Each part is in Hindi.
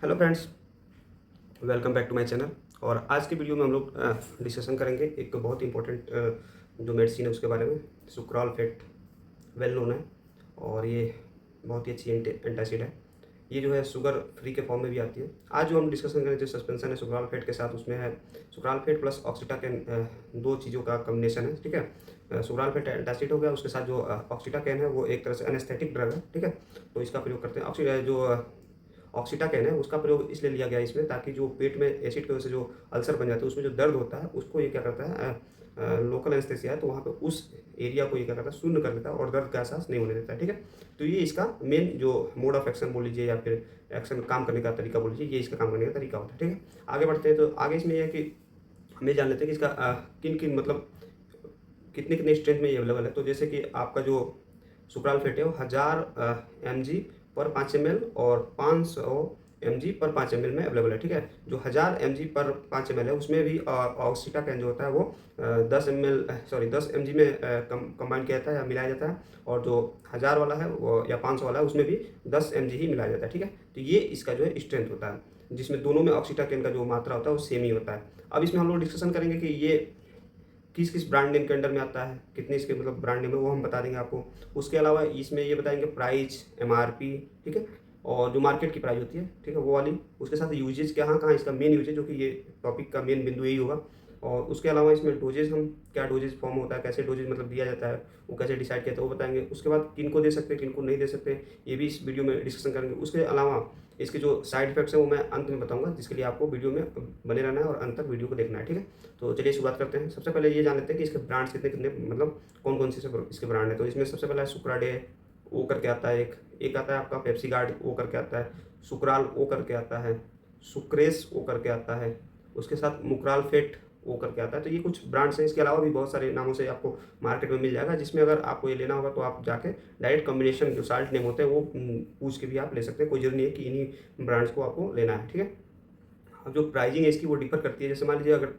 Hello friends, welcome back to my channel. और आज के वीडियो में हम लोग डिस्कशन करेंगे एक बहुत इंपॉर्टेंट जो मेडिसिन है उसके बारे में। सुक्रालफेट वेल नोन है और ये बहुत ही अच्छी एंटासिड है। ये जो है शुगर फ्री के फॉर्म में भी आती है। आज जो हम डिस्कशन करें जो सस्पेंशन है सुक्रालफेट के साथ, उसमें है सुक्रालफेट प्लस ऑक्सीटाकेन, दो चीज़ों का कॉम्बिनेशन है। ठीक है, सुक्रालफेट एंटासिड हो गया, उसके साथ जो ऑक्सीटाकेन है वो एक तरह से एनेस्थेटिक ड्रग है। ठीक है, तो इसका प्रयोग करते हैं। जो ऑक्सीटाकेन है उसका प्रयोग इसलिए लिया गया इसमें, ताकि जो पेट में एसिड की वजह से जो अल्सर बन जाता है उसमें जो दर्द होता है उसको ये क्या करता है, लोकल एनेस्थेसिया है तो वहाँ पे उस एरिया को ये क्या करता है, शून्य कर देता है और दर्द का एहसास नहीं होने देता है। ठीक है, तो ये इसका मेन जो मोड ऑफ एक्शन बोल लीजिए या फिर एक्शन काम करने का तरीका बोल लीजिए, ये इसका काम करने का तरीका होता है। ठीक है, आगे बढ़ते हैं। तो आगे इसमें यह है कि हमें जान लेते हैं कि इसका किन किन मतलब कितने कितने स्ट्रेंथ में ये अवेलेबल है। तो जैसे कि आपका जो सुक्रालफेट है वो 1000 mg पर 5 ml और 500 mg पर 5 ml में अवेलेबल है। ठीक है, जो 1000 mg पर 5 ml है उसमें भी ऑक्सीटाकेन जो होता है वो 10 mg में कंबाइन किया जाता है या मिलाया जाता है। और जो 1000 वाला है वो या 500 वाला है उसमें भी 10 mg ही मिलाया जाता है। ठीक है, तो ये इसका जो है स्ट्रेंथ होता है, जिसमें दोनों में ऑक्सीटाकेन का जो मात्रा होता है वो सेम ही होता है। अब इसमें हम लोग डिस्कशन करेंगे कि ये किस किस ब्रांड नेम के अंडर में आता है, कितने इसके मतलब ब्रांड नेम है वो हम बता देंगे आपको। उसके अलावा इसमें ये बताएंगे प्राइस, एमआरपी। ठीक है, और जो मार्केट की प्राइस होती है, ठीक है, वो वाली। उसके साथ यूजेज कहाँ कहाँ इसका मेन यूजेज, जो कि ये टॉपिक का मेन बिंदु यही होगा। और उसके अलावा इसमें डोजेज, हम क्या डोजेज फॉर्म होता है, कैसे डोजेज मतलब दिया जाता है, वो कैसे डिसाइड किया जाता है वो बताएंगे। उसके बाद किन को दे सकते हैं किन को नहीं दे सकते, ये भी इस वीडियो में डिस्कशन करेंगे। उसके अलावा इसके जो साइड इफेक्ट्स हैं वो मैं अंत में बताऊंगा, जिसके लिए आपको वीडियो में बने रहना है और अंत तक वीडियो को देखना है। ठीक है, तो चलिए शुरुआत करते हैं। सबसे पहले ये जान लेते हैं कि इसके ब्रांड्स कितने कितने मतलब कौन कौन से इसके ब्रांड है। तो इसमें सबसे पहला है सुक्राडे ओ करके आता है, एक आता है आपका पेप्सी गार्ड ओ करके आता है, सुक्राल ओ करके आता है, सुक्रेस ओ करके आता है, उसके साथ मुक्रालफेट ओ करके आता है। तो ये कुछ ब्रांड्स हैं। इसके अलावा भी बहुत सारे नामों से आपको मार्केट में मिल जाएगा, जिसमें अगर आपको ये लेना होगा तो आप जाके डायरेक्ट कॉम्बिनेशन जो साल्ट नेम होते हैं वो पूछ के भी आप ले सकते हैं। कोई जरूरी नहीं है कि इन्हीं ब्रांड्स को आपको लेना है। ठीक है, अब जो प्राइसिंग है इसकी वो डिफर करती है। जैसे मान लीजिए अगर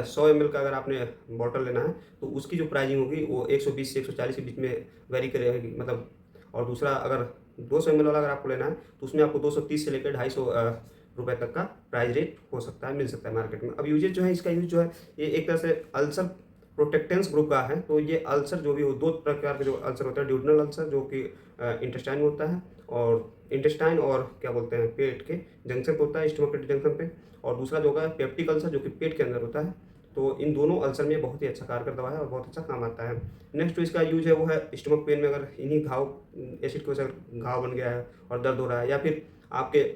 100 ml का अगर आपने बॉटल लेना है तो उसकी जो प्राइसिंग होगी वो 120 से 140 के बीच में वेरी करेगी मतलब। और दूसरा अगर 200 ml वाला अगर आपको लेना है तो उसमें आपको 230 से लेकर 250 रुपये तक का प्राइस रेट हो सकता है, मिल सकता है मार्केट में। अब यूजेज जो है इसका यूज जो है ये एक तरह से अल्सर प्रोटेक्टेंस ग्रुप का है। तो ये अल्सर जो भी हो, दो प्रकार के जो अल्सर होता है, ड्यूडनल अल्सर जो कि इंटेस्टाइन में होता है, और इंटेस्टाइन और क्या बोलते हैं पेट के जंक्शन पे होता है, स्टमक के जंक्शन पे। और दूसरा जो होगा पेप्टिक अल्सर जो कि पेट के अंदर होता है। तो इन दोनों अल्सर में बहुत ही अच्छा कारगर दवा है और बहुत अच्छा काम आता है। नेक्स्ट जो इसका यूज है वो है स्टमक पेन में, अगर इन्हीं घाव एसिड की वजह से घाव बन गया है और दर्द हो रहा है, या फिर आपके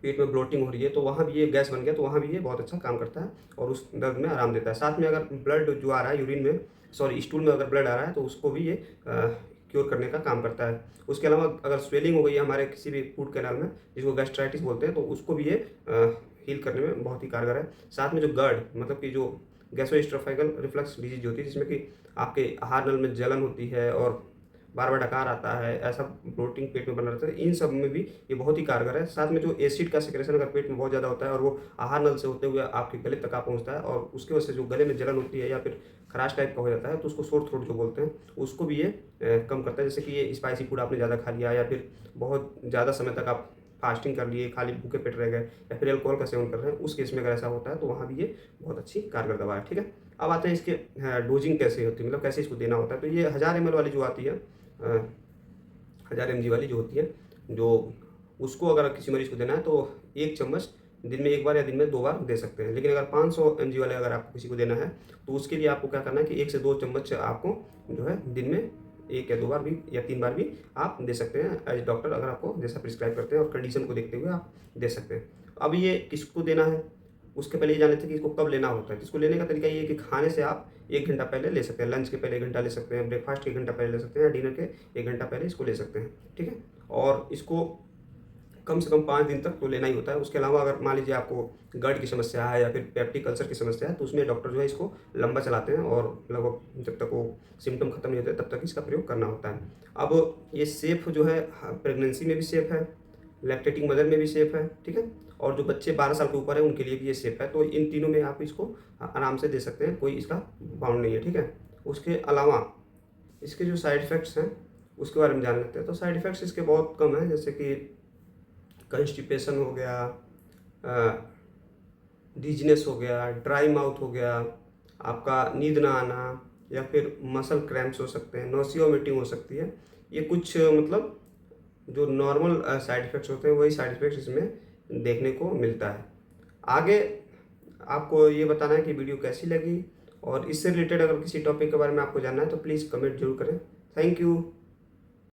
पेट में ब्लोटिंग हो रही है तो वहाँ भी ये गैस बन गया तो वहाँ भी ये बहुत अच्छा काम करता है और उस दर्द में आराम देता है। साथ में अगर ब्लड जो आ रहा है यूरिन में, सॉरी स्टूल में अगर ब्लड आ रहा है तो उसको भी ये क्योर करने का काम करता है। उसके अलावा अगर स्वेलिंग हो गई है हमारे किसी भी फूड कैनाल में, जिसको गैस्ट्राइटिस बोलते हैं, तो उसको भी ये हील करने में बहुत ही कारगर है। साथ में जो गर्ड मतलब कि जो गैस्ट्रोइस्ट्रोफेगल रिफ्लक्स डिजीज होती है, जिसमें कि आपके आहार नल में जलन होती है और बार बार डकार आता है, ऐसा ब्लोटिंग पेट में बना रहता है, इन सब में भी ये बहुत ही कारगर है। साथ में जो एसिड का सिक्रेशन अगर पेट में बहुत ज़्यादा होता है और वो आहार नल से होते हुए आपके गले तक आ पहुँचता है और उसकी वजह से जो गले में जलन होती है या फिर खराश टाइप का हो जाता है तो उसको सोर थ्रोट जो बोलते हैं, उसको भी ये कम करता है। जैसे कि ये स्पाइसी फूड आपने ज़्यादा खा लिया या फिर बहुत ज़्यादा समय तक आप फास्टिंग कर लिए, खाली भूखे पेट रह गए, या फिर अल्कोहल का सेवन कर रहे हैं, उस केस में अगर ऐसा होता है तो वहाँ भी ये बहुत अच्छी कारगर दवा है। ठीक है, अब आते हैं इसके डोजिंग कैसे होती है, मतलब कैसे इसको देना होता है। तो ये 1000 ml वाली जो आती है, 1000 mg वाली जो होती है, जो उसको अगर किसी मरीज को देना है तो 1 चम्मच दिन में एक बार या दिन में 2 बार दे सकते हैं। लेकिन अगर 500 mg वाले अगर आपको किसी को देना है तो उसके लिए आपको क्या करना है कि 1 से 2 चम्मच आपको जो है दिन में 1 या 2 बार भी या 3 बार भी आप दे सकते हैं, एज डॉक्टर अगर आपको जैसा प्रिस्क्राइब करते हैं और कंडीशन को देखते हुए आप दे सकते हैं। अब ये किसको देना है उसके पहले ये जान लेते हैं कि इसको कब लेना होता है। इसको लेने का तरीका ये है कि खाने से आप 1 घंटा पहले ले सकते हैं, लंच के पहले 1 घंटा ले सकते हैं, ब्रेकफास्ट के 1 घंटा पहले ले सकते हैं, या डिनर के 1 घंटा पहले इसको ले सकते हैं। ठीक है, और इसको कम से कम 5 दिन तक तो लेना ही होता है। उसके अलावा अगर मान लीजिए आपको गर्ड की समस्या है या फिर पेप्टिक अल्सर की समस्या है तो उसमें डॉक्टर जो है इसको लंबा चलाते हैं और लगभग जब तक वो सिम्टम खत्म नहीं होते तब तक इसका प्रयोग करना होता है। अब ये सेफ़ जो है प्रेगनेंसी में भी सेफ़ है, लैक्टेटिंग मदर में भी सेफ़ है। ठीक है, और जो बच्चे 12 साल के ऊपर है उनके लिए भी ये सेफ़ है। तो इन तीनों में आप इसको आराम से दे सकते हैं, कोई इसका बाउंड नहीं है। ठीक है, उसके अलावा इसके जो साइड इफ़ेक्ट्स हैं उसके बारे में जान लेते हैं। तो साइड इफ़ेक्ट्स इसके बहुत कम हैं, जैसे कि कंस्टिपेशन हो गया, डिजीनेस हो गया, ड्राई माउथ हो गया, आपका नींद ना आना, या फिर मसल क्रैम्प्स हो सकते हैं, नोसिया वोमिटिंग हो सकती है। ये कुछ मतलब जो नॉर्मल साइड इफ़ेक्ट्स होते हैं वही साइड इफ़ेक्ट्स इसमें देखने को मिलता है। आगे आपको ये बताना है कि वीडियो कैसी लगी, और इससे रिलेटेड अगर किसी टॉपिक के बारे में आपको जानना है तो प्लीज़ कमेंट जरूर करें। Thank you.